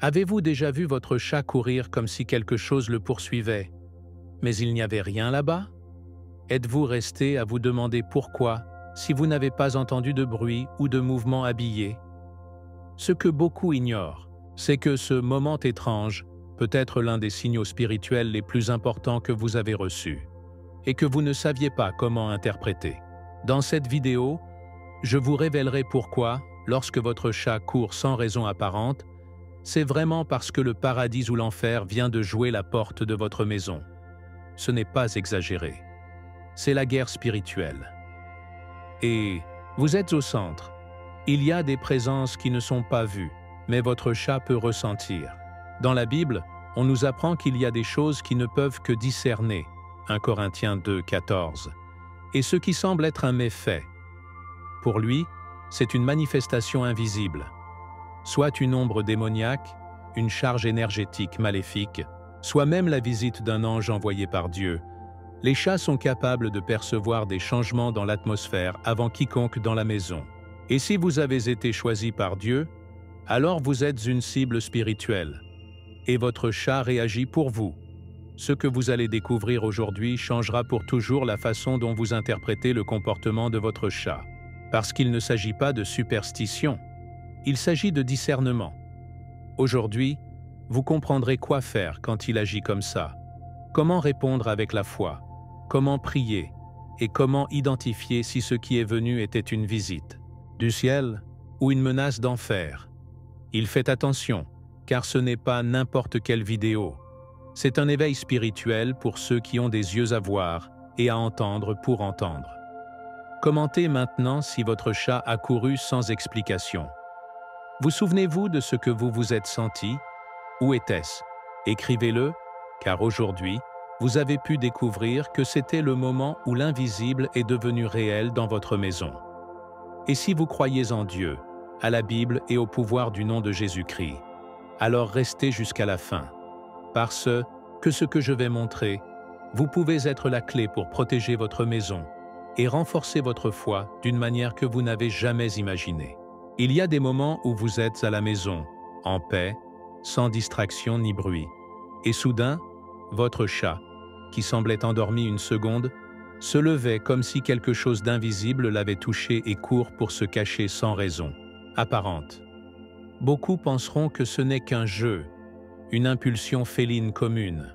Avez-vous déjà vu votre chat courir comme si quelque chose le poursuivait, mais il n'y avait rien là-bas? Êtes-vous resté à vous demander pourquoi, si vous n'avez pas entendu de bruit ou de mouvement habillé? Ce que beaucoup ignorent, c'est que ce moment étrange peut être l'un des signaux spirituels les plus importants que vous avez reçus, et que vous ne saviez pas comment interpréter. Dans cette vidéo, je vous révélerai pourquoi, lorsque votre chat court sans raison apparente, c'est vraiment parce que le paradis ou l'enfer vient de jouer la porte de votre maison. Ce n'est pas exagéré. C'est la guerre spirituelle. Et vous êtes au centre. Il y a des présences qui ne sont pas vues, mais votre chat peut ressentir. Dans la Bible, on nous apprend qu'il y a des choses qui ne peuvent que discerner, 1 Corinthiens 2, 14, et ce qui semble être un méfait. Pour lui, c'est une manifestation invisible, soit une ombre démoniaque, une charge énergétique maléfique, soit même la visite d'un ange envoyé par Dieu. Les chats sont capables de percevoir des changements dans l'atmosphère avant quiconque dans la maison. Et si vous avez été choisi par Dieu, alors vous êtes une cible spirituelle. Et votre chat réagit pour vous. Ce que vous allez découvrir aujourd'hui changera pour toujours la façon dont vous interprétez le comportement de votre chat. Parce qu'il ne s'agit pas de superstition, il s'agit de discernement. Aujourd'hui, vous comprendrez quoi faire quand il agit comme ça, comment répondre avec la foi, comment prier et comment identifier si ce qui est venu était une visite du ciel ou une menace d'enfer. Il fait attention, car ce n'est pas n'importe quelle vidéo. C'est un éveil spirituel pour ceux qui ont des yeux à voir et à entendre pour entendre. Commentez maintenant si votre chat a couru sans explication. Vous souvenez-vous de ce que vous vous êtes senti? Où était-ce? Écrivez-le, car aujourd'hui, vous avez pu découvrir que c'était le moment où l'invisible est devenu réel dans votre maison. Et si vous croyez en Dieu, à la Bible et au pouvoir du nom de Jésus-Christ, alors restez jusqu'à la fin, parce que ce que je vais montrer, vous pouvez être la clé pour protéger votre maison et renforcer votre foi d'une manière que vous n'avez jamais imaginée. Il y a des moments où vous êtes à la maison, en paix, sans distraction ni bruit, et soudain, votre chat, qui semblait endormi une seconde, se levait comme si quelque chose d'invisible l'avait touché et court pour se cacher sans raison apparente. Beaucoup penseront que ce n'est qu'un jeu, une impulsion féline commune.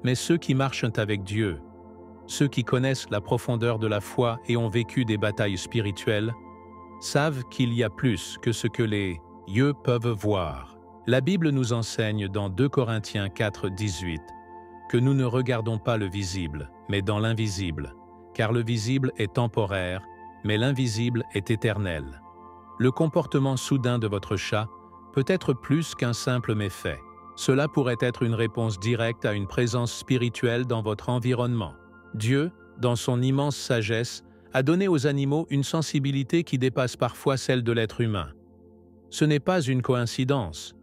Mais ceux qui marchent avec Dieu, ceux qui connaissent la profondeur de la foi et ont vécu des batailles spirituelles, savent qu'il y a plus que ce que les yeux peuvent voir. La Bible nous enseigne dans 2 Corinthiens 4, 18 que nous ne regardons pas le visible, mais dans l'invisible, car le visible est temporaire, mais l'invisible est éternel. Le comportement soudain de votre chat peut être plus qu'un simple méfait. Cela pourrait être une réponse directe à une présence spirituelle dans votre environnement. Dieu, dans son immense sagesse, a donné aux animaux une sensibilité qui dépasse parfois celle de l'être humain. Ce n'est pas une coïncidence,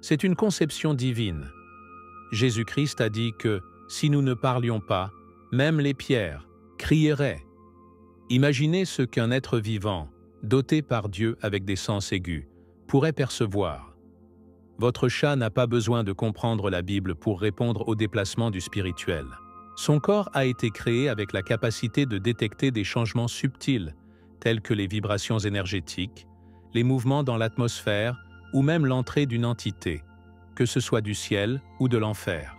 c'est une conception divine. Jésus-Christ a dit que, si nous ne parlions pas, même les pierres crieraient. Imaginez ce qu'un être vivant, doté par Dieu avec des sens aigus, pourrait percevoir. Votre chat n'a pas besoin de comprendre la Bible pour répondre au déplacement du spirituel. Son corps a été créé avec la capacité de détecter des changements subtils, tels que les vibrations énergétiques, les mouvements dans l'atmosphère ou même l'entrée d'une entité, que ce soit du ciel ou de l'enfer.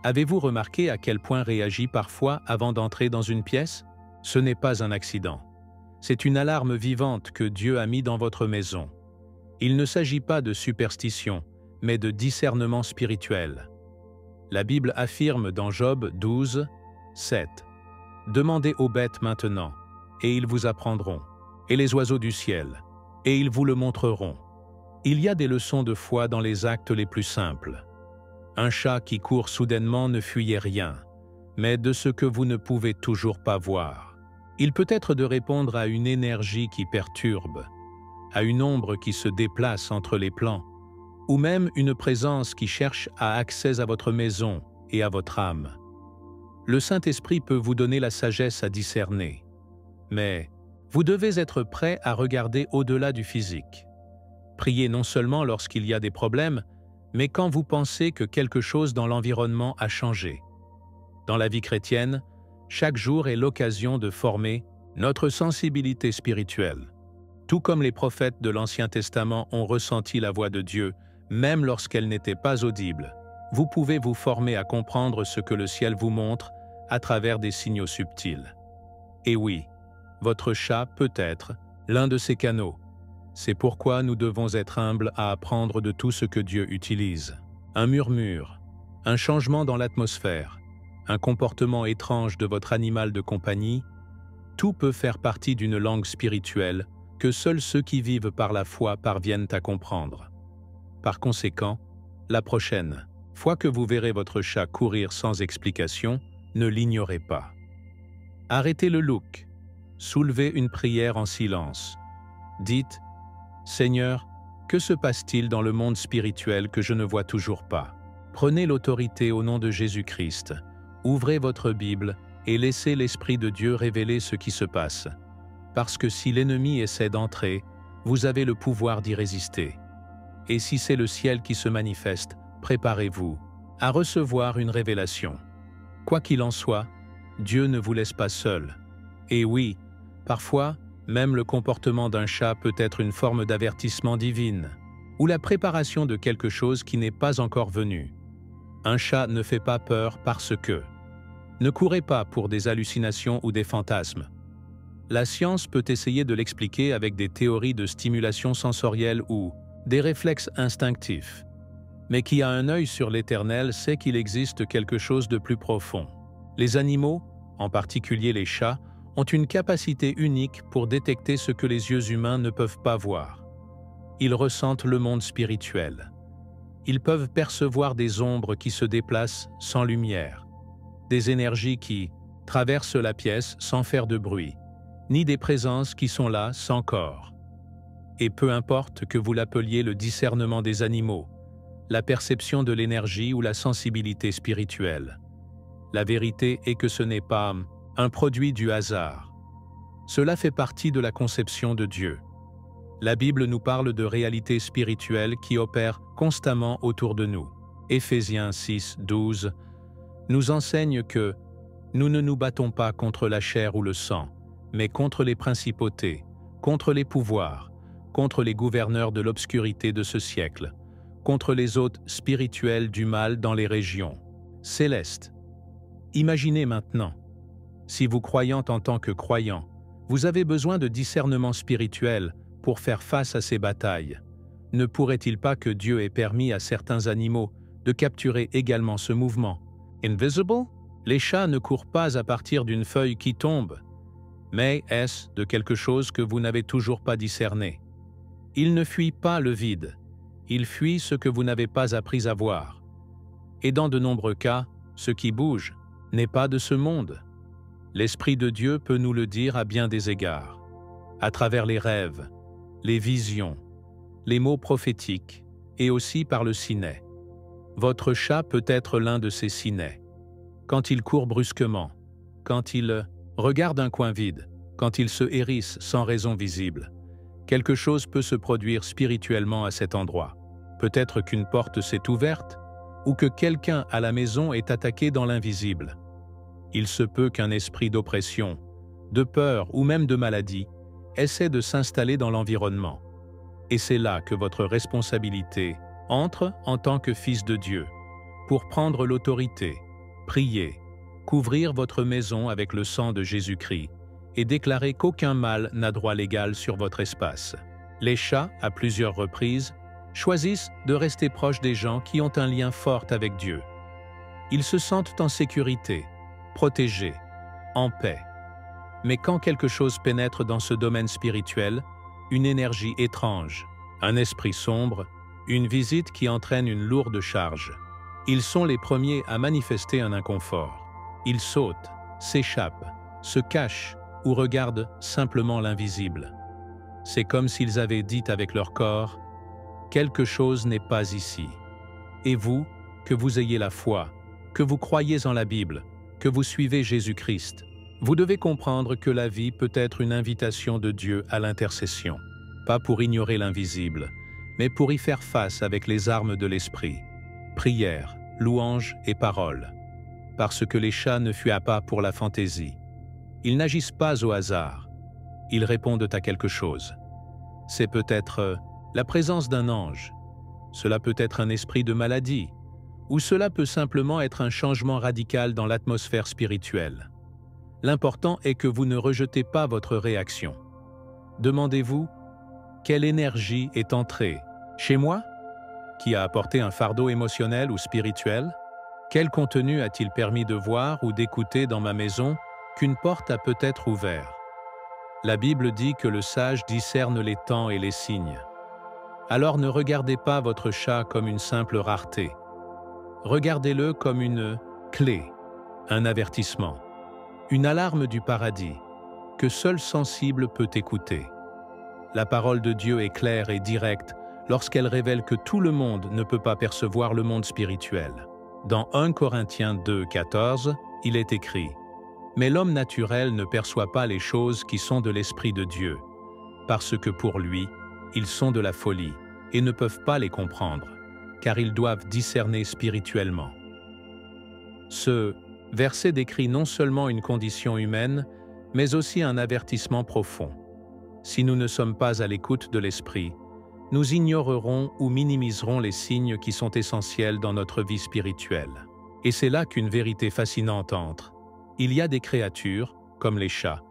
Avez-vous remarqué à quel point réagit parfois avant d'entrer dans une pièce? Ce n'est pas un accident. C'est une alarme vivante que Dieu a mis dans votre maison. Il ne s'agit pas de superstition, mais de discernement spirituel. La Bible affirme dans Job 12, 7 « Demandez aux bêtes maintenant, et ils vous apprendront, et les oiseaux du ciel, et ils vous le montreront. » Il y a des leçons de foi dans les actes les plus simples. Un chat qui court soudainement ne fuyez rien, mais de ce que vous ne pouvez toujours pas voir. Il peut être de répondre à une énergie qui perturbe, à une ombre qui se déplace entre les plans, ou même une présence qui cherche à accès à votre maison et à votre âme. Le Saint-Esprit peut vous donner la sagesse à discerner, mais vous devez être prêt à regarder au-delà du physique. Priez non seulement lorsqu'il y a des problèmes, mais quand vous pensez que quelque chose dans l'environnement a changé. Dans la vie chrétienne, chaque jour est l'occasion de former notre sensibilité spirituelle. Tout comme les prophètes de l'Ancien Testament ont ressenti la voix de Dieu, même lorsqu'elle n'était pas audible, vous pouvez vous former à comprendre ce que le ciel vous montre à travers des signaux subtils. Et oui, votre chat peut être l'un de ces canaux. C'est pourquoi nous devons être humbles à apprendre de tout ce que Dieu utilise. Un murmure, un changement dans l'atmosphère, un comportement étrange de votre animal de compagnie, tout peut faire partie d'une langue spirituelle que seuls ceux qui vivent par la foi parviennent à comprendre. Par conséquent, la prochaine fois que vous verrez votre chat courir sans explication, ne l'ignorez pas. Arrêtez le look, soulevez une prière en silence. Dites « Seigneur, que se passe-t-il dans le monde spirituel que je ne vois toujours pas ?» Prenez l'autorité au nom de Jésus-Christ, ouvrez votre Bible et laissez l'Esprit de Dieu révéler ce qui se passe. Parce que si l'ennemi essaie d'entrer, vous avez le pouvoir d'y résister. Et si c'est le ciel qui se manifeste, préparez-vous à recevoir une révélation. Quoi qu'il en soit, Dieu ne vous laisse pas seul. Et oui, parfois, même le comportement d'un chat peut être une forme d'avertissement divine, ou la préparation de quelque chose qui n'est pas encore venu. Un chat ne fait pas peur parce que. Ne courez pas pour des hallucinations ou des fantasmes. La science peut essayer de l'expliquer avec des théories de stimulation sensorielle ou des réflexes instinctifs. Mais qui a un œil sur l'Éternel sait qu'il existe quelque chose de plus profond. Les animaux, en particulier les chats, ont une capacité unique pour détecter ce que les yeux humains ne peuvent pas voir. Ils ressentent le monde spirituel. Ils peuvent percevoir des ombres qui se déplacent sans lumière, des énergies qui traversent la pièce sans faire de bruit, ni des présences qui sont là sans corps. Et peu importe que vous l'appeliez le discernement des animaux, la perception de l'énergie ou la sensibilité spirituelle, la vérité est que ce n'est pas un produit du hasard. Cela fait partie de la conception de Dieu. La Bible nous parle de réalités spirituelles qui opèrent constamment autour de nous. Éphésiens 6, 12 nous enseigne que nous ne nous battons pas contre la chair ou le sang, mais contre les principautés, contre les pouvoirs, contre les gouverneurs de l'obscurité de ce siècle, contre les hôtes spirituels du mal dans les régions célestes. Imaginez maintenant, si vous croyant en tant que croyant, vous avez besoin de discernement spirituel pour faire face à ces batailles. Ne pourrait-il pas que Dieu ait permis à certains animaux de capturer également ce mouvement? Invisible? Les chats ne courent pas à partir d'une feuille qui tombe, mais est-ce de quelque chose que vous n'avez toujours pas discerné? Ils ne fuient pas le vide, ils fuient ce que vous n'avez pas appris à voir. Et dans de nombreux cas, ce qui bouge n'est pas de ce monde. L'Esprit de Dieu peut nous le dire à bien des égards, à travers les rêves, les visions, les mots prophétiques et aussi par le ciné. Votre chat peut être l'un de ces cinés. Quand il court brusquement, quand il regarde un coin vide, quand il se hérisse sans raison visible, quelque chose peut se produire spirituellement à cet endroit. Peut-être qu'une porte s'est ouverte ou que quelqu'un à la maison est attaqué dans l'invisible. Il se peut qu'un esprit d'oppression, de peur ou même de maladie essaie de s'installer dans l'environnement. Et c'est là que votre responsabilité entre en tant que fils de Dieu, pour prendre l'autorité, prier, couvrir votre maison avec le sang de Jésus-Christ et déclarer qu'aucun mal n'a droit légal sur votre espace. Les chats, à plusieurs reprises, choisissent de rester proches des gens qui ont un lien fort avec Dieu. Ils se sentent en sécurité, protégés, en paix. Mais quand quelque chose pénètre dans ce domaine spirituel, une énergie étrange, un esprit sombre, une visite qui entraîne une lourde charge, ils sont les premiers à manifester un inconfort. Ils sautent, s'échappent, se cachent ou regardent simplement l'invisible. C'est comme s'ils avaient dit avec leur corps « Quelque chose n'est pas ici ». Et vous, que vous ayez la foi, que vous croyez en la Bible, que vous suivez Jésus-Christ, vous devez comprendre que la vie peut être une invitation de Dieu à l'intercession, pas pour ignorer l'invisible, mais pour y faire face avec les armes de l'esprit, prière, louange et parole. Parce que les chats ne fuient pas pour la fantaisie. Ils n'agissent pas au hasard. Ils répondent à quelque chose. C'est peut-être la présence d'un ange. Cela peut être un esprit de maladie. Ou cela peut simplement être un changement radical dans l'atmosphère spirituelle. L'important est que vous ne rejetez pas votre réaction. Demandez-vous, quelle énergie est entrée chez moi? Qui a apporté un fardeau émotionnel ou spirituel? Quel contenu a-t-il permis de voir ou d'écouter dans ma maison qu'une porte a peut-être ouvert? La Bible dit que le sage discerne les temps et les signes. Alors ne regardez pas votre chat comme une simple rareté. Regardez-le comme une clé, un avertissement, une alarme du paradis que seul sensible peut écouter. La parole de Dieu est claire et directe lorsqu'elle révèle que tout le monde ne peut pas percevoir le monde spirituel. Dans 1 Corinthiens 2, 14, il est écrit « Mais l'homme naturel ne perçoit pas les choses qui sont de l'Esprit de Dieu, parce que pour lui, ils sont de la folie et ne peuvent pas les comprendre, car ils doivent discerner spirituellement. » Ce verset décrit non seulement une condition humaine, mais aussi un avertissement profond. Si nous ne sommes pas à l'écoute de l'Esprit, nous ignorerons ou minimiserons les signes qui sont essentiels dans notre vie spirituelle. Et c'est là qu'une vérité fascinante entre. Il y a des créatures, comme les chats,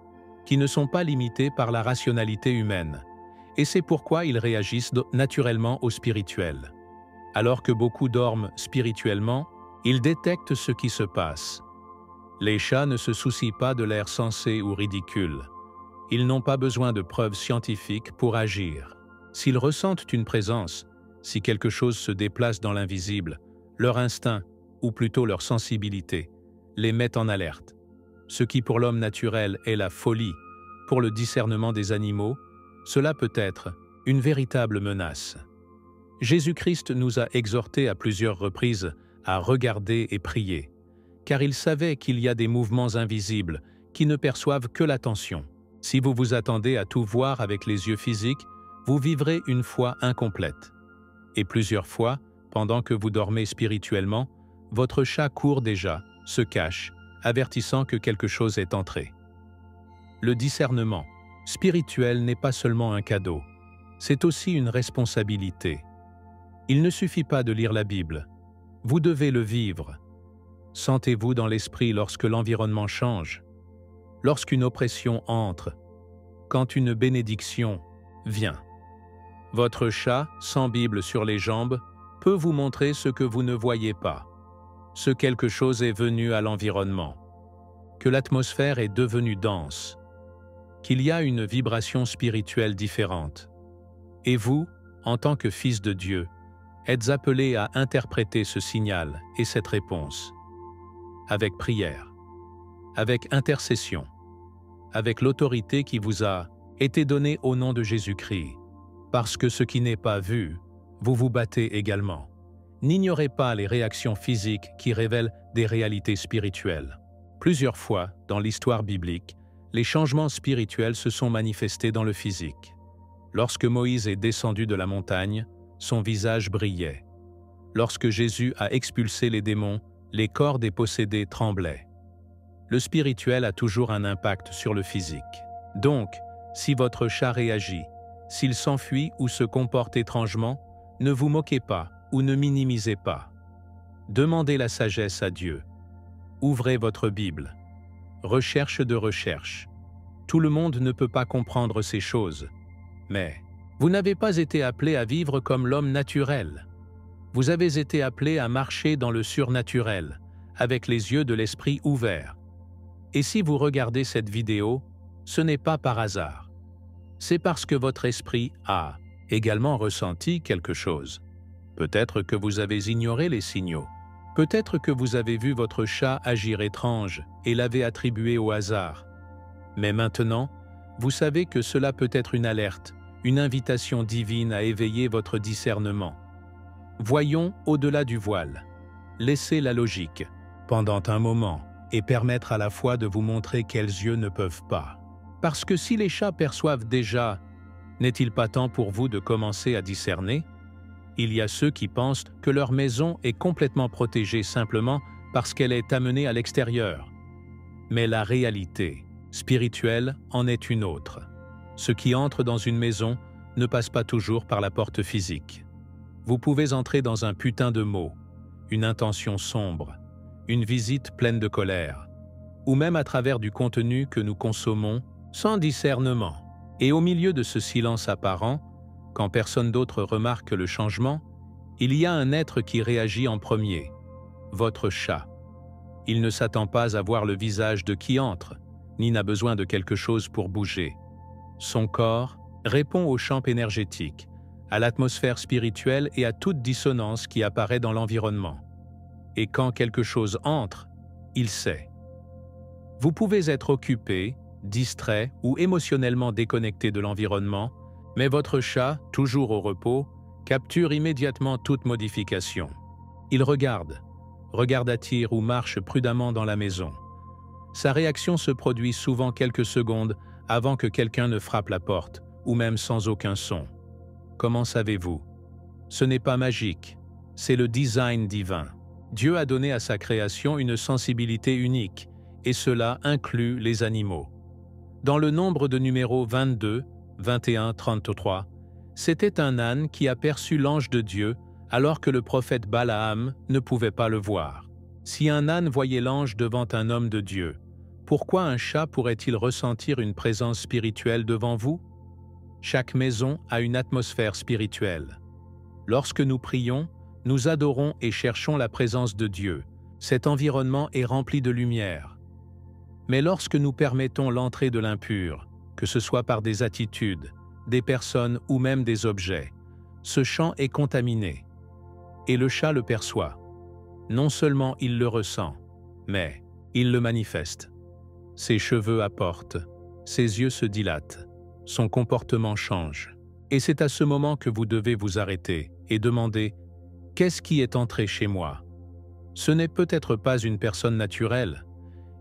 qui ne sont pas limitées par la rationalité humaine, et c'est pourquoi ils réagissent naturellement au spirituel. Alors que beaucoup dorment spirituellement, ils détectent ce qui se passe. Les chats ne se soucient pas de l'air sensé ou ridicule. Ils n'ont pas besoin de preuves scientifiques pour agir. S'ils ressentent une présence, si quelque chose se déplace dans l'invisible, leur instinct, ou plutôt leur sensibilité, les met en alerte. Ce qui pour l'homme naturel est la folie, pour le discernement des animaux, cela peut être une véritable menace. Jésus-Christ nous a exhortés à plusieurs reprises à regarder et prier, car il savait qu'il y a des mouvements invisibles qui ne perçoivent que l'attention. Si vous vous attendez à tout voir avec les yeux physiques, vous vivrez une foi incomplète. Et plusieurs fois, pendant que vous dormez spirituellement, votre chat court déjà, se cache, avertissant que quelque chose est entré. Le discernement spirituel n'est pas seulement un cadeau, c'est aussi une responsabilité. Il ne suffit pas de lire la Bible, vous devez le vivre. Sentez-vous dans l'esprit lorsque l'environnement change, lorsqu'une oppression entre, quand une bénédiction vient. Votre chat, sans Bible sur les jambes, peut vous montrer ce que vous ne voyez pas, ce quelque chose est venu à l'environnement, que l'atmosphère est devenue dense, qu'il y a une vibration spirituelle différente. Et vous, en tant que fils de Dieu, êtes appelés à interpréter ce signal et cette réponse, avec prière, avec intercession, avec l'autorité qui vous a été donnée au nom de Jésus-Christ, parce que ce qui n'est pas vu, vous vous battez également. N'ignorez pas les réactions physiques qui révèlent des réalités spirituelles. Plusieurs fois, dans l'histoire biblique, les changements spirituels se sont manifestés dans le physique. Lorsque Moïse est descendu de la montagne, son visage brillait. Lorsque Jésus a expulsé les démons, les corps des possédés tremblaient. Le spirituel a toujours un impact sur le physique. Donc, si votre chat réagit, s'il s'enfuit ou se comporte étrangement, ne vous moquez pas ou ne minimisez pas. Demandez la sagesse à Dieu. Ouvrez votre Bible. Recherche de recherche. Tout le monde ne peut pas comprendre ces choses. Mais vous n'avez pas été appelé à vivre comme l'homme naturel. Vous avez été appelé à marcher dans le surnaturel, avec les yeux de l'esprit ouverts. Et si vous regardez cette vidéo, ce n'est pas par hasard. C'est parce que votre esprit a également ressenti quelque chose. Peut-être que vous avez ignoré les signaux. Peut-être que vous avez vu votre chat agir étrange et l'avez attribué au hasard. Mais maintenant, vous savez que cela peut être une alerte, une invitation divine à éveiller votre discernement. Voyons au-delà du voile. Laissez la logique, pendant un moment, et permettre à la foi de vous montrer quels yeux ne peuvent pas. Parce que si les chats perçoivent déjà, n'est-il pas temps pour vous de commencer à discerner? Il y a ceux qui pensent que leur maison est complètement protégée simplement parce qu'elle est amenée à l'extérieur. Mais la réalité spirituelle en est une autre. Ce qui entre dans une maison ne passe pas toujours par la porte physique. Vous pouvez entrer dans un putain de mot, une intention sombre, une visite pleine de colère, ou même à travers du contenu que nous consommons sans discernement. Et au milieu de ce silence apparent, quand personne d'autre remarque le changement, il y a un être qui réagit en premier, votre chat. Il ne s'attend pas à voir le visage de qui entre, ni n'a besoin de quelque chose pour bouger. Son corps répond au champ énergétique, à l'atmosphère spirituelle et à toute dissonance qui apparaît dans l'environnement. Et quand quelque chose entre, il sait. Vous pouvez être occupé, distrait ou émotionnellement déconnecté de l'environnement, mais votre chat, toujours au repos, capture immédiatement toute modification. Il regarde attire ou marche prudemment dans la maison. Sa réaction se produit souvent quelques secondes avant que quelqu'un ne frappe la porte, ou même sans aucun son. Comment savez-vous? Ce n'est pas magique, c'est le design divin. Dieu a donné à sa création une sensibilité unique, et cela inclut les animaux. Dans le nombre de numéros 22, 21, 33, c'était un âne qui aperçut l'ange de Dieu alors que le prophète Balaam ne pouvait pas le voir. Si un âne voyait l'ange devant un homme de Dieu, pourquoi un chat pourrait-il ressentir une présence spirituelle devant vous? Chaque maison a une atmosphère spirituelle. Lorsque nous prions, nous adorons et cherchons la présence de Dieu. Cet environnement est rempli de lumière. Mais lorsque nous permettons l'entrée de l'impur, que ce soit par des attitudes, des personnes ou même des objets, ce champ est contaminé. Et le chat le perçoit. Non seulement il le ressent, mais il le manifeste. Ses cheveux apportent, ses yeux se dilatent, son comportement change. Et c'est à ce moment que vous devez vous arrêter et demander « Qu'est-ce qui est entré chez moi ?» Ce n'est peut-être pas une personne naturelle.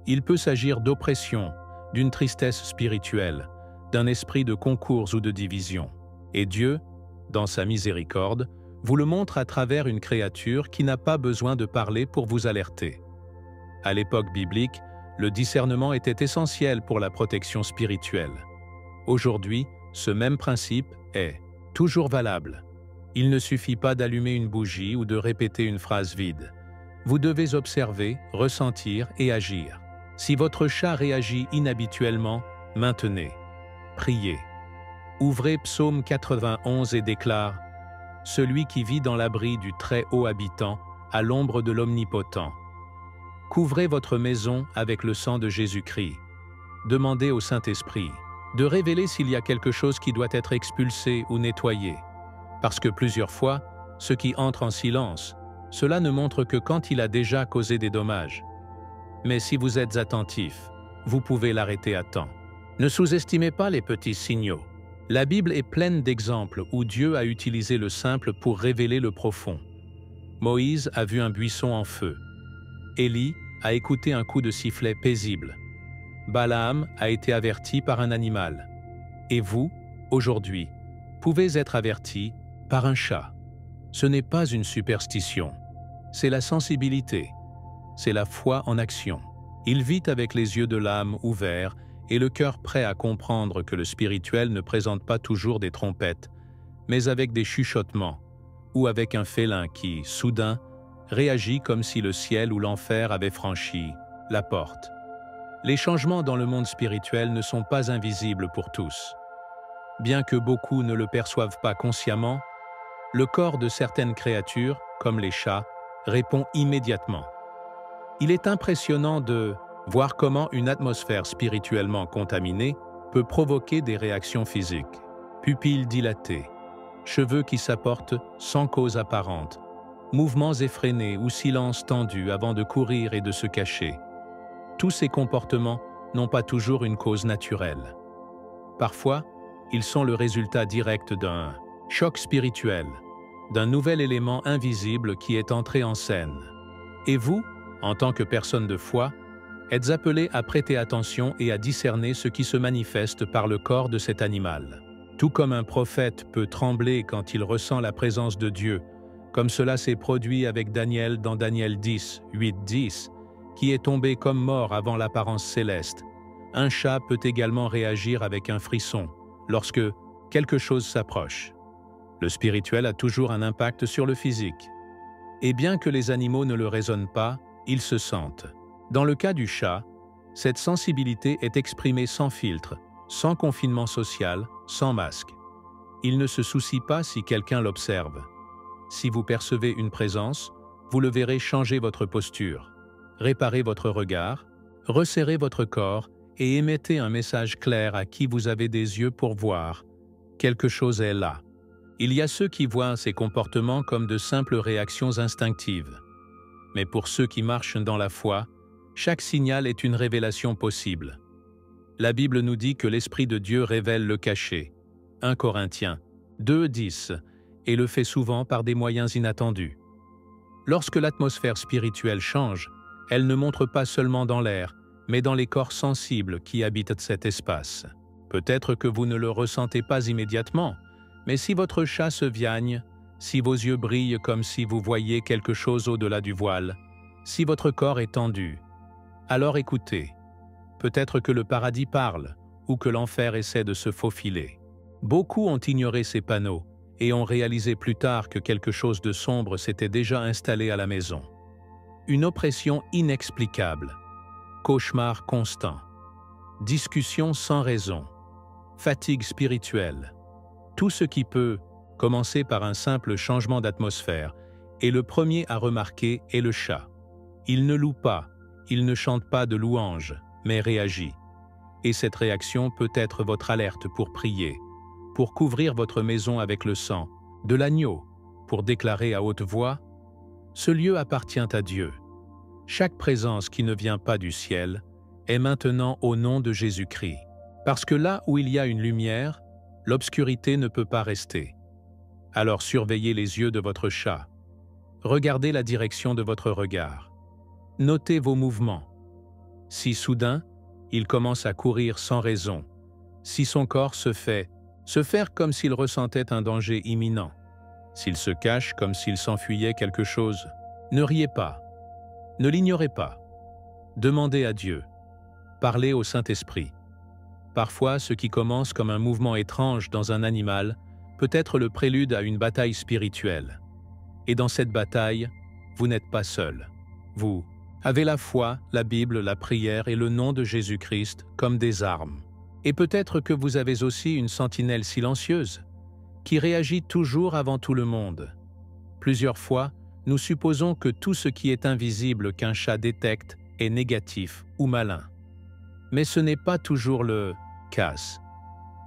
Il peut s'agir d'oppression, d'une tristesse spirituelle, d'un esprit de concours ou de division. Et Dieu, dans sa miséricorde, vous le montre à travers une créature qui n'a pas besoin de parler pour vous alerter. À l'époque biblique, le discernement était essentiel pour la protection spirituelle. Aujourd'hui, ce même principe est toujours valable. Il ne suffit pas d'allumer une bougie ou de répéter une phrase vide. Vous devez observer, ressentir et agir. Si votre chat réagit inhabituellement, maintenez. Priez. Ouvrez Psaume 91 et déclare « Celui qui vit dans l'abri du Très-Haut habitant, à l'ombre de l'Omnipotent. » Couvrez votre maison avec le sang de Jésus-Christ. Demandez au Saint-Esprit de révéler s'il y a quelque chose qui doit être expulsé ou nettoyé. Parce que plusieurs fois, ce qui entre en silence, cela ne montre que quand il a déjà causé des dommages. Mais si vous êtes attentif, vous pouvez l'arrêter à temps. Ne sous-estimez pas les petits signaux. La Bible est pleine d'exemples où Dieu a utilisé le simple pour révéler le profond. Moïse a vu un buisson en feu. Élie a écouté un coup de sifflet paisible. Balaam a été averti par un animal. Et vous, aujourd'hui, pouvez être averti par un chat. Ce n'est pas une superstition, c'est la sensibilité, c'est la foi en action. Il vit avec les yeux de l'âme ouverts et le cœur prêt à comprendre que le spirituel ne présente pas toujours des trompettes, mais avec des chuchotements, ou avec un félin qui, soudain, réagit comme si le ciel ou l'enfer avait franchi la porte. Les changements dans le monde spirituel ne sont pas invisibles pour tous. Bien que beaucoup ne le perçoivent pas consciemment, le corps de certaines créatures, comme les chats, répond immédiatement. Il est impressionnant de voir comment une atmosphère spirituellement contaminée peut provoquer des réactions physiques. Pupilles dilatées, cheveux qui s'apportent sans cause apparente, mouvements effrénés ou silence tendu avant de courir et de se cacher. Tous ces comportements n'ont pas toujours une cause naturelle. Parfois, ils sont le résultat direct d'un choc spirituel, d'un nouvel élément invisible qui est entré en scène. Et vous, en tant que personne de foi, êtes appelé à prêter attention et à discerner ce qui se manifeste par le corps de cet animal. Tout comme un prophète peut trembler quand il ressent la présence de Dieu, comme cela s'est produit avec Daniel dans Daniel 10, 8-10, qui est tombé comme mort avant l'apparence céleste. Un chat peut également réagir avec un frisson lorsque quelque chose s'approche. Le spirituel a toujours un impact sur le physique. Et bien que les animaux ne le raisonnent pas, ils se sentent. Dans le cas du chat, cette sensibilité est exprimée sans filtre, sans confinement social, sans masque. Il ne se soucie pas si quelqu'un l'observe. Si vous percevez une présence, vous le verrez changer votre posture, réparer votre regard, resserrer votre corps et émettez un message clair à qui vous avez des yeux pour voir. Quelque chose est là. Il y a ceux qui voient ces comportements comme de simples réactions instinctives. Mais pour ceux qui marchent dans la foi, chaque signal est une révélation possible. La Bible nous dit que l'Esprit de Dieu révèle le caché. 1 Corinthiens 2:10 et le fait souvent par des moyens inattendus. Lorsque l'atmosphère spirituelle change, elle ne montre pas seulement dans l'air, mais dans les corps sensibles qui habitent cet espace. Peut-être que vous ne le ressentez pas immédiatement, mais si votre chat se viagne, si vos yeux brillent comme si vous voyiez quelque chose au-delà du voile, si votre corps est tendu, alors écoutez. Peut-être que le paradis parle, ou que l'enfer essaie de se faufiler. Beaucoup ont ignoré ces panneaux, et ont réalisé plus tard que quelque chose de sombre s'était déjà installé à la maison. Une oppression inexplicable, cauchemar constant, discussion sans raison, fatigue spirituelle. Tout ce qui peut commencer par un simple changement d'atmosphère, et le premier à remarquer est le chat. Il ne loue pas, il ne chante pas de louanges, mais réagit. Et cette réaction peut être votre alerte pour prier, pour couvrir votre maison avec le sang, de l'agneau, pour déclarer à haute voix « Ce lieu appartient à Dieu. Chaque présence qui ne vient pas du ciel est maintenant au nom de Jésus-Christ. Parce que là où il y a une lumière, l'obscurité ne peut pas rester. Alors surveillez les yeux de votre chat. Regardez la direction de votre regard. Notez vos mouvements. Si soudain, il commence à courir sans raison, si son corps se faire comme s'il ressentait un danger imminent, s'il se cache comme s'il s'enfuyait quelque chose, ne riez pas, ne l'ignorez pas. Demandez à Dieu. Parlez au Saint-Esprit. Parfois, ce qui commence comme un mouvement étrange dans un animal peut être le prélude à une bataille spirituelle. Et dans cette bataille, vous n'êtes pas seul. Vous avez la foi, la Bible, la prière et le nom de Jésus-Christ comme des armes. Et peut-être que vous avez aussi une sentinelle silencieuse, qui réagit toujours avant tout le monde. Plusieurs fois, nous supposons que tout ce qui est invisible qu'un chat détecte est négatif ou malin. Mais ce n'est pas toujours le cas.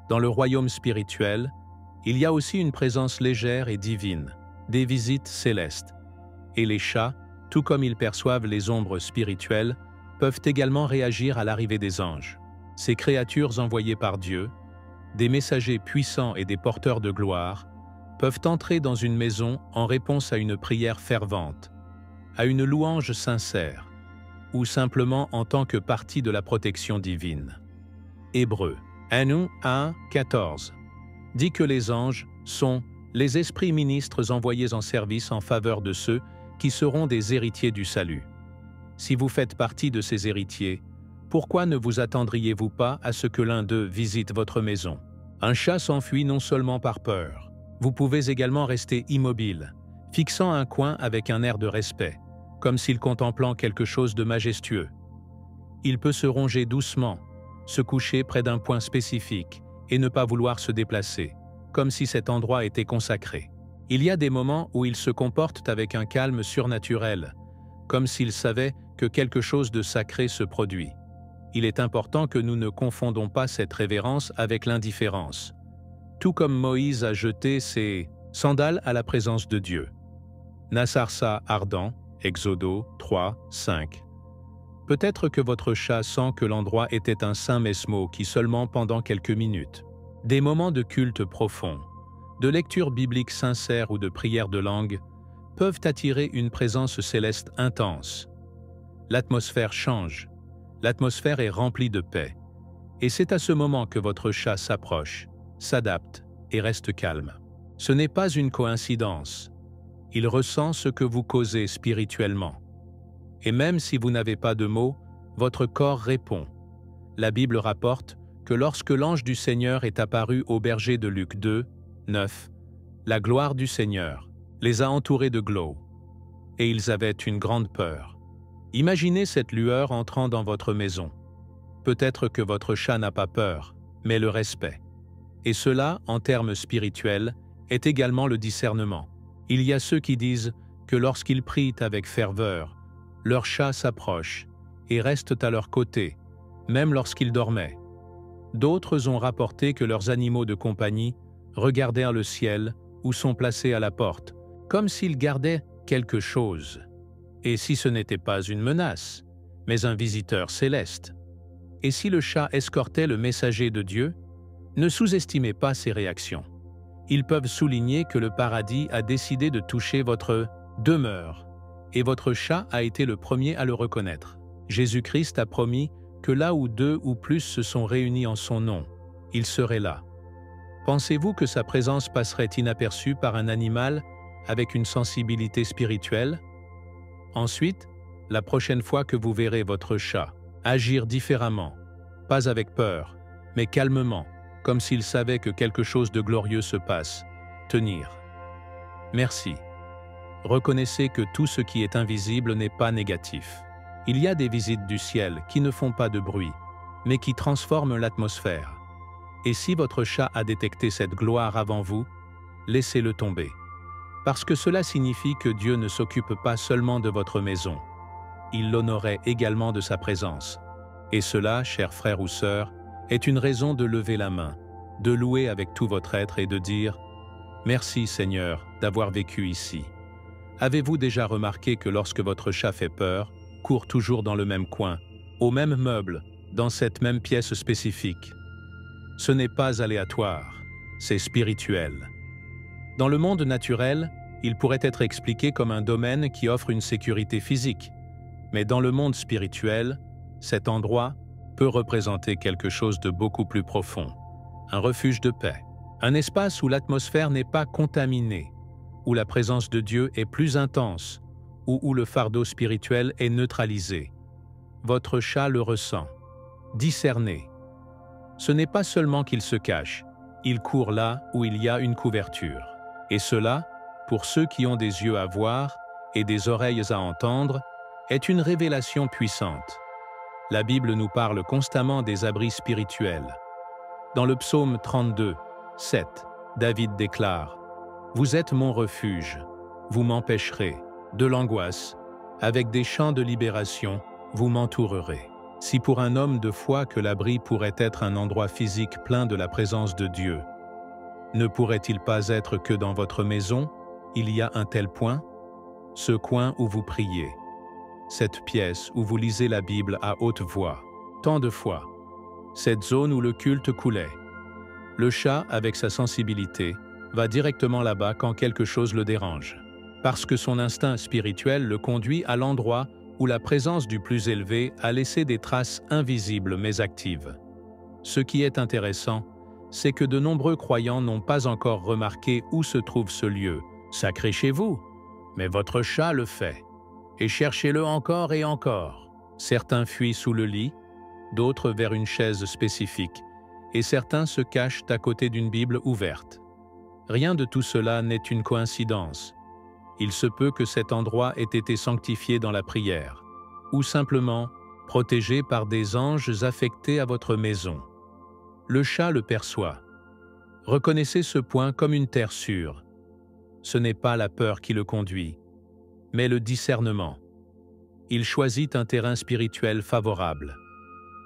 Dans le royaume spirituel, il y a aussi une présence légère et divine, des visites célestes. Et les chats, tout comme ils perçoivent les ombres spirituelles, peuvent également réagir à l'arrivée des anges. Ces créatures envoyées par Dieu, des messagers puissants et des porteurs de gloire, peuvent entrer dans une maison en réponse à une prière fervente, à une louange sincère, ou simplement en tant que partie de la protection divine. Hébreux 1:14 dit que les anges sont les esprits ministres envoyés en service en faveur de ceux qui seront des héritiers du salut. Si vous faites partie de ces héritiers, pourquoi ne vous attendriez-vous pas à ce que l'un d'eux visite votre maison? Un chat s'enfuit non seulement par peur. Vous pouvez également rester immobile, fixant un coin avec un air de respect, comme s'il contemplant quelque chose de majestueux. Il peut se ronger doucement, se coucher près d'un point spécifique et ne pas vouloir se déplacer, comme si cet endroit était consacré. Il y a des moments où ils se comportent avec un calme surnaturel, comme s'ils savaient que quelque chose de sacré se produit. Il est important que nous ne confondons pas cette révérence avec l'indifférence. Tout comme Moïse a jeté ses sandales à la présence de Dieu. Nasarsa ardent, Exodo 3:5. Peut-être que votre chat sent que l'endroit était un saint mesmo qui seulement pendant quelques minutes. Des moments de culte profond, de lecture biblique sincère ou de prière de langue peuvent attirer une présence céleste intense. L'atmosphère change. L'atmosphère est remplie de paix. Et c'est à ce moment que votre chat s'approche, s'adapte et reste calme. Ce n'est pas une coïncidence. Il ressent ce que vous causez spirituellement. Et même si vous n'avez pas de mots, votre corps répond. La Bible rapporte que lorsque l'ange du Seigneur est apparu au berger de Luc 2, 9, la gloire du Seigneur les a entourés de glow, et ils avaient une grande peur. Imaginez cette lueur entrant dans votre maison. Peut-être que votre chat n'a pas peur, mais le respect. Et cela, en termes spirituels, est également le discernement. Il y a ceux qui disent que lorsqu'ils prient avec ferveur, leur chat s'approche et reste à leur côté, même lorsqu'ils dormaient. D'autres ont rapporté que leurs animaux de compagnie regardèrent le ciel ou sont placés à la porte, comme s'ils gardaient quelque chose. Et si ce n'était pas une menace, mais un visiteur céleste? Et si le chat escortait le messager de Dieu? Ne sous-estimez pas ces réactions. Ils peuvent souligner que le paradis a décidé de toucher votre demeure, et votre chat a été le premier à le reconnaître. Jésus-Christ a promis que là où 2 ou plus se sont réunis en son nom, il serait là. Pensez-vous que sa présence passerait inaperçue par un animal avec une sensibilité spirituelle? Ensuite, la prochaine fois que vous verrez votre chat agir différemment, pas avec peur, mais calmement, comme s'il savait que quelque chose de glorieux se passe, tenir. Merci. Reconnaissez que tout ce qui est invisible n'est pas négatif. Il y a des visites du ciel qui ne font pas de bruit, mais qui transforment l'atmosphère. Et si votre chat a détecté cette gloire avant vous, laissez-le tomber. Parce que cela signifie que Dieu ne s'occupe pas seulement de votre maison. Il l'honorait également de sa présence. Et cela, chers frères ou sœurs, est une raison de lever la main, de louer avec tout votre être et de dire « Merci Seigneur d'avoir vécu ici ». Avez-vous déjà remarqué que lorsque votre chat fait peur, court toujours dans le même coin, au même meuble, dans cette même pièce spécifique? Ce n'est pas aléatoire, c'est spirituel. Dans le monde naturel, il pourrait être expliqué comme un domaine qui offre une sécurité physique. Mais dans le monde spirituel, cet endroit peut représenter quelque chose de beaucoup plus profond, un refuge de paix, un espace où l'atmosphère n'est pas contaminée, où la présence de Dieu est plus intense, ou où le fardeau spirituel est neutralisé. Votre chat le ressent. Discernez. Ce n'est pas seulement qu'il se cache, il court là où il y a une couverture. Et cela, pour ceux qui ont des yeux à voir et des oreilles à entendre, est une révélation puissante. La Bible nous parle constamment des abris spirituels. Dans le psaume 32, 7, David déclare « Vous êtes mon refuge, vous m'empêcherez de l'angoisse, avec des chants de libération, vous m'entourerez. » Si pour un homme de foi que l'abri pourrait être un endroit physique plein de la présence de Dieu, ne pourrait-il pas être que dans votre maison, il y a un tel point? Ce coin où vous priez, cette pièce où vous lisez la Bible à haute voix, tant de fois, cette zone où le culte coulait. Le chat, avec sa sensibilité, va directement là-bas quand quelque chose le dérange, parce que son instinct spirituel le conduit à l'endroit où la présence du plus élevé a laissé des traces invisibles mais actives. Ce qui est intéressant, c'est que de nombreux croyants n'ont pas encore remarqué où se trouve ce lieu, sacré chez vous, mais votre chat le fait. Et cherchez-le encore et encore. Certains fuient sous le lit, d'autres vers une chaise spécifique, et certains se cachent à côté d'une Bible ouverte. Rien de tout cela n'est une coïncidence. Il se peut que cet endroit ait été sanctifié dans la prière, ou simplement protégé par des anges affectés à votre maison. Le chat le perçoit. Reconnaissez ce point comme une terre sûre. Ce n'est pas la peur qui le conduit, mais le discernement. Il choisit un terrain spirituel favorable.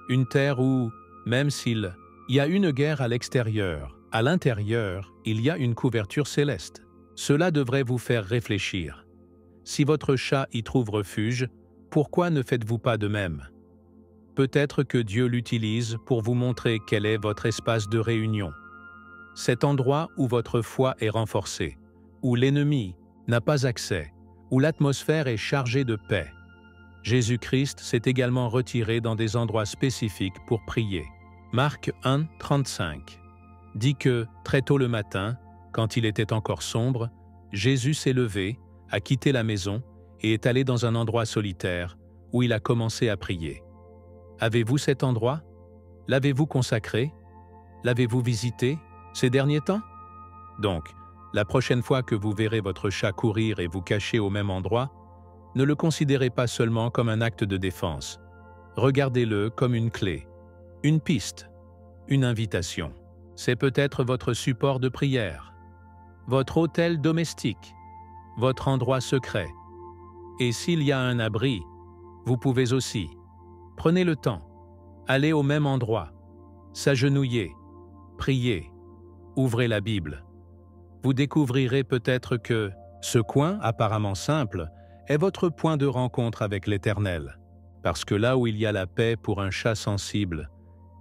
Une terre où, même s'il y a une guerre à l'extérieur, à l'intérieur, il y a une couverture céleste. Cela devrait vous faire réfléchir. Si votre chat y trouve refuge, pourquoi ne faites-vous pas de même? Peut-être que Dieu l'utilise pour vous montrer quel est votre espace de réunion. Cet endroit où votre foi est renforcée, où l'ennemi n'a pas accès, où l'atmosphère est chargée de paix. Jésus-Christ s'est également retiré dans des endroits spécifiques pour prier. Marc 1, 35. dit que, très tôt le matin, quand il était encore sombre, Jésus s'est levé, a quitté la maison et est allé dans un endroit solitaire où il a commencé à prier. Avez-vous cet endroit? L'avez-vous consacré? L'avez-vous visité ces derniers temps? Donc, la prochaine fois que vous verrez votre chat courir et vous cacher au même endroit, ne le considérez pas seulement comme un acte de défense. Regardez-le comme une clé, une piste, une invitation. C'est peut-être votre support de prière, votre autel domestique, votre endroit secret. Et s'il y a un abri, vous pouvez aussi. Prenez le temps, allez au même endroit, s'agenouiller, prier, ouvrez la Bible. Vous découvrirez peut-être que ce coin, apparemment simple, est votre point de rencontre avec l'Éternel. Parce que là où il y a la paix pour un chat sensible,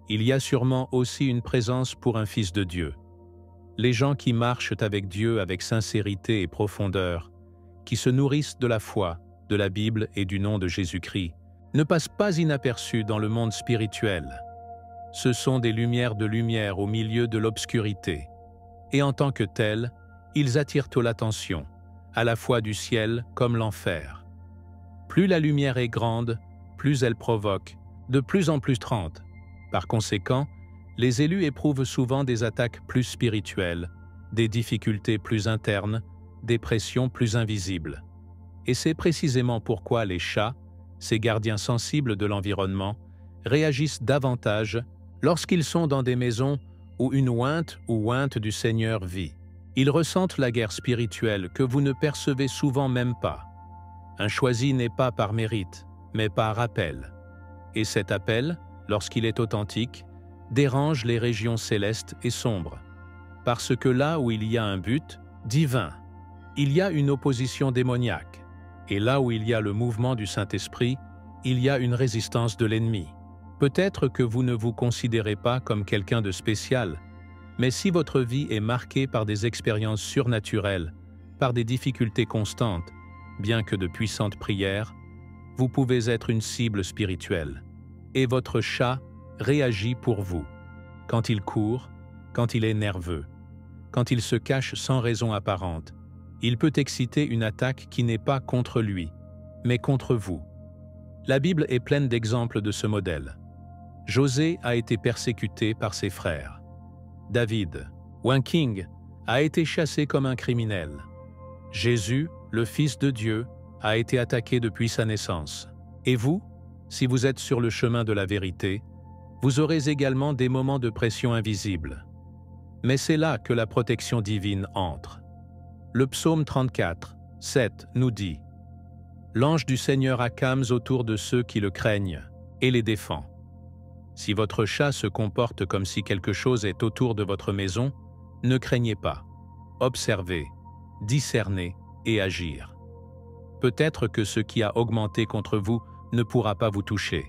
il y a sûrement aussi une présence pour un fils de Dieu. Les gens qui marchent avec Dieu avec sincérité et profondeur, qui se nourrissent de la foi, de la Bible et du nom de Jésus-Christ, ne passent pas inaperçus dans le monde spirituel. Ce sont des lumières de lumière au milieu de l'obscurité. Et en tant que tels, ils attirent l'attention, à la fois du ciel comme l'enfer. Plus la lumière est grande, plus elle provoque, de plus en plus trente. Par conséquent, les élus éprouvent souvent des attaques plus spirituelles, des difficultés plus internes, des pressions plus invisibles. Et c'est précisément pourquoi les chats, ces gardiens sensibles de l'environnement, réagissent davantage lorsqu'ils sont dans des maisons où une ointe ou ointe du Seigneur vit. Ils ressentent la guerre spirituelle que vous ne percevez souvent même pas. Un choisi n'est pas par mérite, mais par appel. Et cet appel, lorsqu'il est authentique, dérange les régions célestes et sombres. Parce que là où il y a un but divin, il y a une opposition démoniaque. Et là où il y a le mouvement du Saint-Esprit, il y a une résistance de l'ennemi. Peut-être que vous ne vous considérez pas comme quelqu'un de spécial, mais si votre vie est marquée par des expériences surnaturelles, par des difficultés constantes, bien que de puissantes prières, vous pouvez être une cible spirituelle. Et votre chat réagit pour vous. Quand il court, quand il est nerveux, quand il se cache sans raison apparente, il peut exciter une attaque qui n'est pas contre lui, mais contre vous. La Bible est pleine d'exemples de ce modèle. José a été persécuté par ses frères. David, ou un king, a été chassé comme un criminel. Jésus, le Fils de Dieu, a été attaqué depuis sa naissance. Et vous, si vous êtes sur le chemin de la vérité, vous aurez également des moments de pression invisibles. Mais c'est là que la protection divine entre. Le psaume 34, 7 nous dit « L'ange du Seigneur accame autour de ceux qui le craignent et les défend. » Si votre chat se comporte comme si quelque chose est autour de votre maison, ne craignez pas. Observez, discernez et agir. Peut-être que ce qui a augmenté contre vous ne pourra pas vous toucher,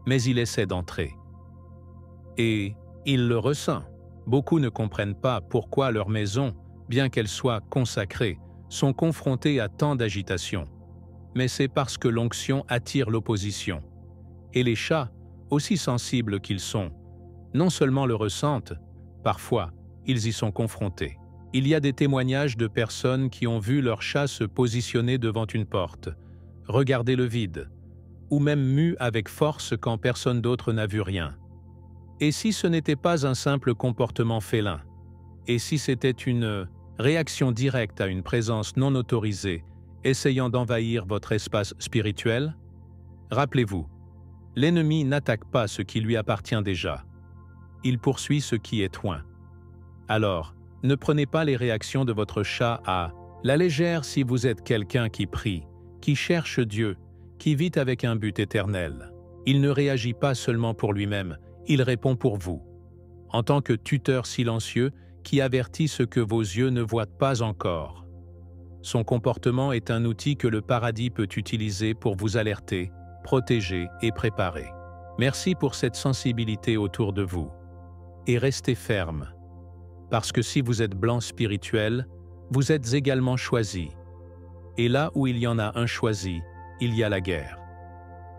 mais il essaie d'entrer. Et il le ressent. Beaucoup ne comprennent pas pourquoi leur maison, bien qu'elle soit consacrée, sont confrontées à tant d'agitation. Mais c'est parce que l'onction attire l'opposition. Et les chats, aussi sensibles qu'ils sont, non seulement le ressentent, parfois, ils y sont confrontés. Il y a des témoignages de personnes qui ont vu leur chat se positionner devant une porte, regarder le vide, ou même mu avec force quand personne d'autre n'a vu rien. Et si ce n'était pas un simple comportement félin? Et si c'était une réaction directe à une présence non autorisée, essayant d'envahir votre espace spirituel? Rappelez-vous, l'ennemi n'attaque pas ce qui lui appartient déjà. Il poursuit ce qui est loin. Alors, ne prenez pas les réactions de votre chat à la légère si vous êtes quelqu'un qui prie, qui cherche Dieu, qui vit avec un but éternel. Il ne réagit pas seulement pour lui-même, il répond pour vous. En tant que tuteur silencieux qui avertit ce que vos yeux ne voient pas encore. Son comportement est un outil que le paradis peut utiliser pour vous alerter, protéger et préparer. Merci pour cette sensibilité autour de vous. Et restez ferme. Parce que si vous êtes blanc spirituel, vous êtes également choisi. Et là où il y en a un choisi, il y a la guerre.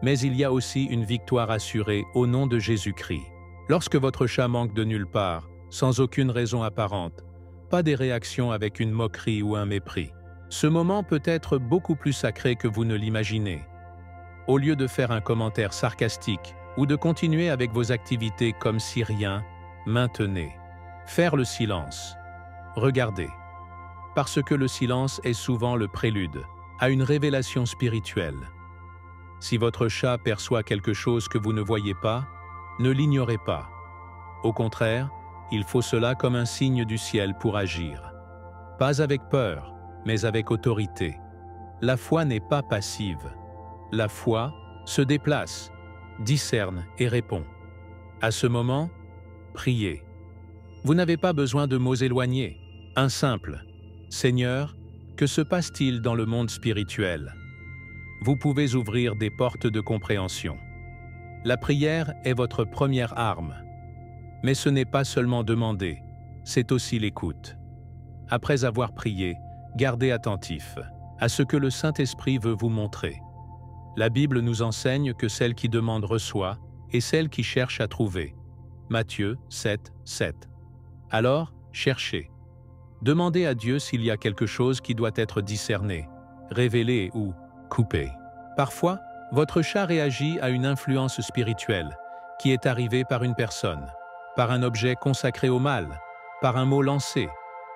Mais il y a aussi une victoire assurée au nom de Jésus-Christ. Lorsque votre chat manque de nulle part, sans aucune raison apparente, pas des réactions avec une moquerie ou un mépris. Ce moment peut être beaucoup plus sacré que vous ne l'imaginez. Au lieu de faire un commentaire sarcastique ou de continuer avec vos activités comme si rien, maintenez. Faire le silence. Regardez. Parce que le silence est souvent le prélude à une révélation spirituelle. Si votre chat perçoit quelque chose que vous ne voyez pas, ne l'ignorez pas. Au contraire, il faut cela comme un signe du ciel pour agir. Pas avec peur, mais avec autorité. La foi n'est pas passive. La foi se déplace, discerne et répond. À ce moment, priez. Vous n'avez pas besoin de mots éloignés. Un simple « Seigneur, que se passe-t-il dans le monde spirituel ?» Vous pouvez ouvrir des portes de compréhension. La prière est votre première arme. Mais ce n'est pas seulement demander, c'est aussi l'écoute. Après avoir prié, gardez attentif à ce que le Saint-Esprit veut vous montrer. La Bible nous enseigne que celle qui demande reçoit et celle qui cherche à trouver. Matthieu 7, 7. Alors, cherchez. Demandez à Dieu s'il y a quelque chose qui doit être discerné, révélé ou coupé. Parfois, votre chat réagit à une influence spirituelle qui est arrivée par une personne, par un objet consacré au mal, par un mot lancé,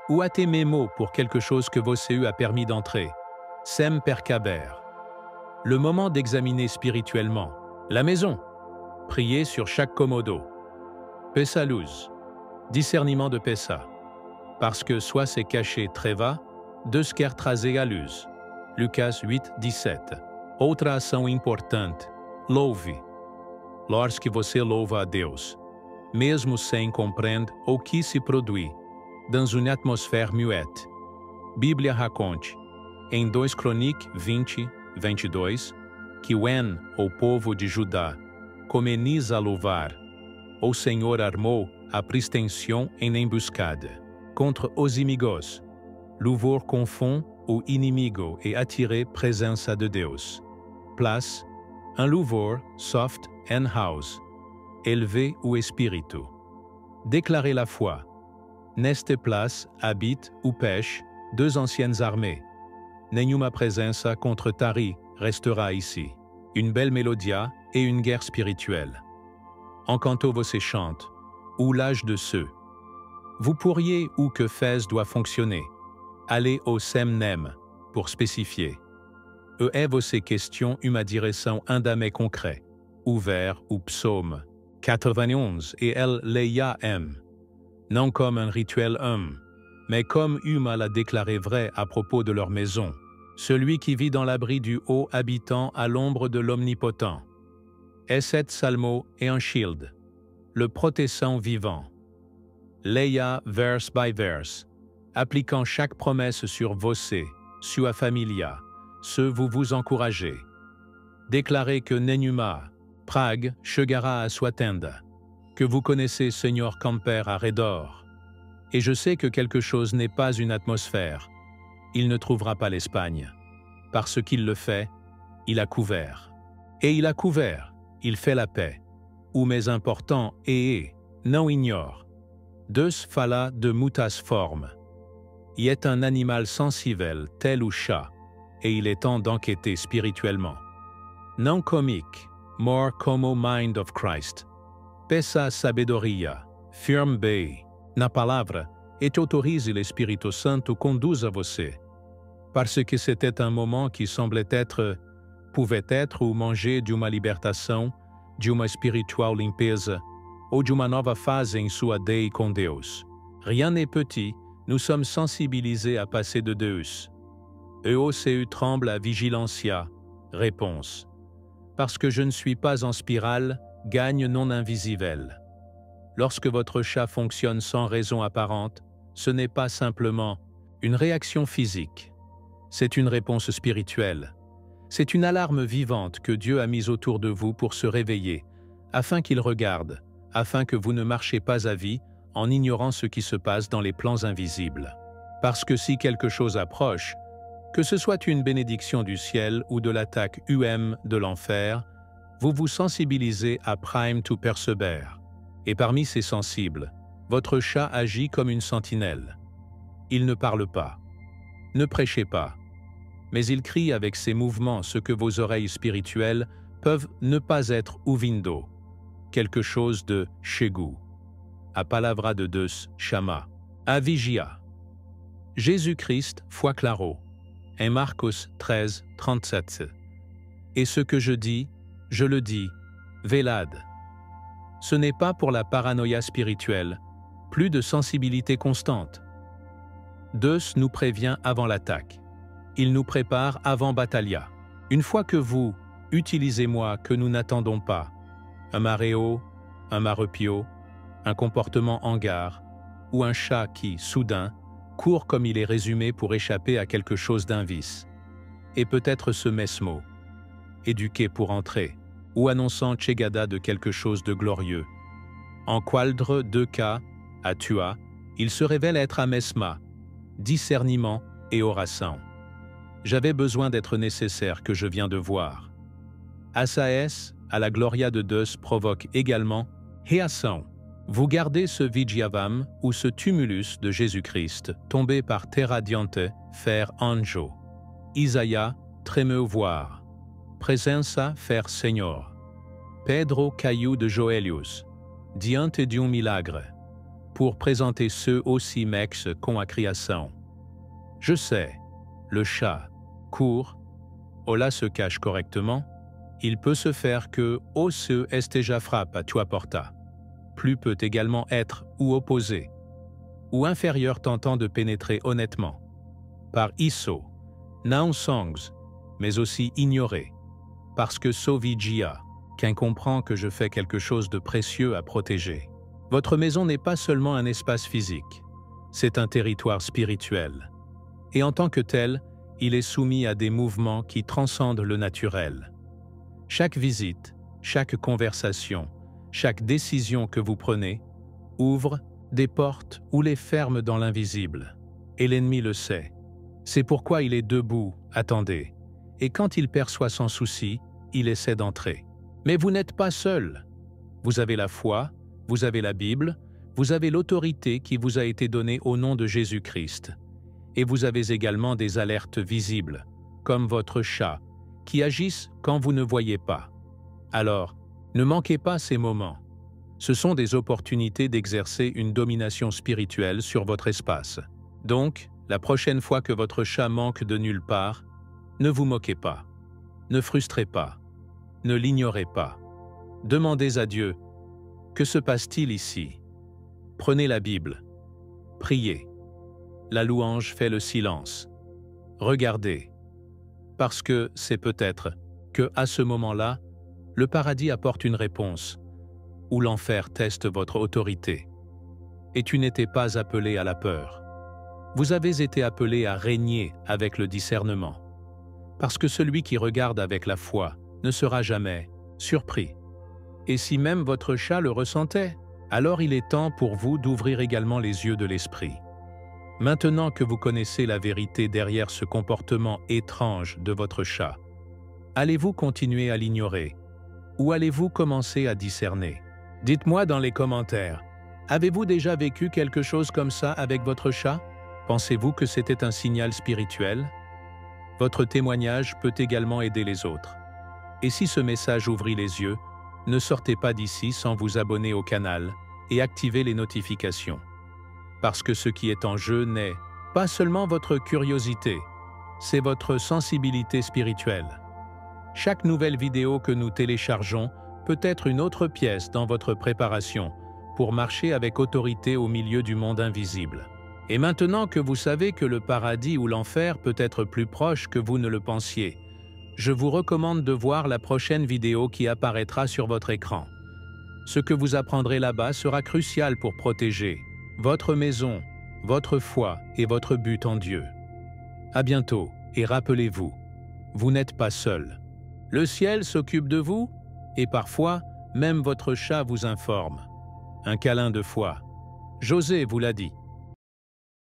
ou à tes mémos pour quelque chose que vos CU a permis d'entrer. Sem percaber. Le moment d'examiner spirituellement. La maison. Priez sur chaque commodo. Pessa luz. Discernement de Pessa. Parce que soit c'est caché treva, deux quer trazer à luz. Lucas 8, 17. Outra ação importante. Louve. Lorsque você louva a Deus, mesmo sem compreender o que se produz, dans une atmosphère muette. Bíblia raconte, em 2 Crôniques 20, 22, que when o povo de Judá começou a louvar, o Senhor armou a prestension em embuscada contra os inimigos. Louvor confond o inimigo et attirer presença de Deus. Place, un louvor soft and house, élevé ou espiritu. Déclarer la foi. Neste place habite ou pêche deux anciennes armées. Nenhuma presença contre Tari restera ici. Une belle mélodia et une guerre spirituelle. Encanto você chante, ou l'âge de ceux. Vous pourriez ou que Fès doit fonctionner. Allez au semnem pour spécifier. É você question uma direção andamé concret, ouvert ou psaume 91 et elle leia m. Non comme un rituel mais comme Huma l'a déclaré vrai à propos de leur maison, celui qui vit dans l'abri du haut habitant à l'ombre de l'Omnipotent. Esset salmo et un shield, le protestant vivant. Leia verse by verse, appliquant chaque promesse sur você, sua familia, ce vous vous encouragez. Déclarez que Nenuma, Prague, chegara à sua tenda, que vous connaissez Seigneur Camper à Redor. Et je sais que quelque chose n'est pas une atmosphère. Il ne trouvera pas l'Espagne. Parce qu'il le fait, il a couvert. Et il a couvert, il fait la paix. Ou mais important et non ignore. Deus fala de mutas formes. Il est un animal sensible, tel ou chat, et il est temps d'enquêter spirituellement. Non comique, more como mind of Christ. Pessa sabedoria, firme bei, na palavra, et autorise l'Espírito Santo conduza você. Parce que c'était un moment qui semblait être, pouvait être ou manger de uma libertação, de uma espiritual limpeza, ou de uma nova fase em sua dei com Deus. Rien n'est petit, nous sommes sensibilisés à passer de Deus. EOCU tremble à vigilancia. Réponse. Parce que je ne suis pas en spirale, gagne non invisible. Lorsque votre chat fonctionne sans raison apparente, ce n'est pas simplement une réaction physique. C'est une réponse spirituelle. C'est une alarme vivante que Dieu a mise autour de vous pour se réveiller, afin qu'il regarde, afin que vous ne marchiez pas à vie en ignorant ce qui se passe dans les plans invisibles. Parce que si quelque chose approche, que ce soit une bénédiction du ciel ou de l'attaque de l'enfer, vous vous sensibilisez à prime to persévère. Et parmi ces sensibles, Votre chat agit comme une sentinelle. Il ne parle pas. Ne prêchez pas. Mais il crie avec ses mouvements ce que vos oreilles spirituelles peuvent ne pas être ouvindo, quelque chose de chegou. A palavra de Deus chama. A vigia. Jésus-Christ foi claro. En Marcos 13, 37. Et ce que je dis, je le dis, velad. Ce n'est pas pour la paranoïa spirituelle, plus de sensibilité constante. Deus nous prévient avant l'attaque. Il nous prépare avant batailla. Une fois que vous, utilisez-moi que nous n'attendons pas, un maréo, un marepio, un comportement hangard, ou un chat qui, soudain, court comme il est résumé pour échapper à quelque chose d'un vice, et peut-être ce mesmo, éduqué pour entrer, ou annonçant chegada de quelque chose de glorieux. En qualdre 2K, à tua, il se révèle être à mesma, discernement et oração. J'avais besoin d'être nécessaire que je viens de voir. Asaes, à la gloria de Deus provoque également reação. Vous gardez ce vigiavam ou ce tumulus de Jésus-Christ, tombé par terra diante, faire anjo. Isaïa, tremeu voir. Presença, faire Seigneur. Pedro Caillou de Joelius, diante d'un milagre, pour présenter ceux aussi mex qu'on a criação. Je sais, le chat court, Ola se cache correctement, il peut se faire que o se esteja frappe à tua porta. Plus peut également être ou opposé, ou inférieur tentant de pénétrer honnêtement, par isso, non songs, mais aussi ignoré, parce que sovigia, qu'un comprend que je fais quelque chose de précieux à protéger. Votre maison n'est pas seulement un espace physique, c'est un territoire spirituel. Et en tant que tel, il est soumis à des mouvements qui transcendent le naturel. Chaque visite, chaque conversation, chaque décision que vous prenez ouvre des portes ou les ferme dans l'invisible. Et l'ennemi le sait. C'est pourquoi il est debout, attendez. Et quand il perçoit sans souci, il essaie d'entrer. Mais vous n'êtes pas seul. Vous avez la foi, vous avez la Bible, vous avez l'autorité qui vous a été donnée au nom de Jésus-Christ. Et vous avez également des alertes visibles, comme votre chat, qui agissent quand vous ne voyez pas. Alors, ne manquez pas ces moments. Ce sont des opportunités d'exercer une domination spirituelle sur votre espace. Donc, la prochaine fois que votre chat manque de nulle part, ne vous moquez pas, ne frustrez pas, ne l'ignorez pas. Demandez à Dieu, que se passe-t-il ici? Prenez la Bible, priez. La louange fait le silence. Regardez, parce que c'est peut-être que, à ce moment-là, le paradis apporte une réponse, ou l'enfer teste votre autorité. Et tu n'étais pas appelé à la peur. Vous avez été appelé à régner avec le discernement. Parce que celui qui regarde avec la foi ne sera jamais surpris. Et si même votre chat le ressentait, alors il est temps pour vous d'ouvrir également les yeux de l'esprit. Maintenant que vous connaissez la vérité derrière ce comportement étrange de votre chat, allez-vous continuer à l'ignorer? Ou allez-vous commencer à discerner? Dites-moi dans les commentaires, avez-vous déjà vécu quelque chose comme ça avec votre chat? Pensez-vous que c'était un signal spirituel? Votre témoignage peut également aider les autres. Et si ce message ouvrit les yeux, ne sortez pas d'ici sans vous abonner au canal et activer les notifications. Parce que ce qui est en jeu n'est pas seulement votre curiosité, c'est votre sensibilité spirituelle. Chaque nouvelle vidéo que nous téléchargeons peut être une autre pièce dans votre préparation pour marcher avec autorité au milieu du monde invisible. Et maintenant que vous savez que le paradis ou l'enfer peut être plus proche que vous ne le pensiez, je vous recommande de voir la prochaine vidéo qui apparaîtra sur votre écran. Ce que vous apprendrez là-bas sera crucial pour protéger votre maison, votre foi et votre but en Dieu. À bientôt et rappelez-vous, vous n'êtes pas seul. Le ciel s'occupe de vous et parfois, même votre chat vous informe. Un câlin de foi. José vous l'a dit.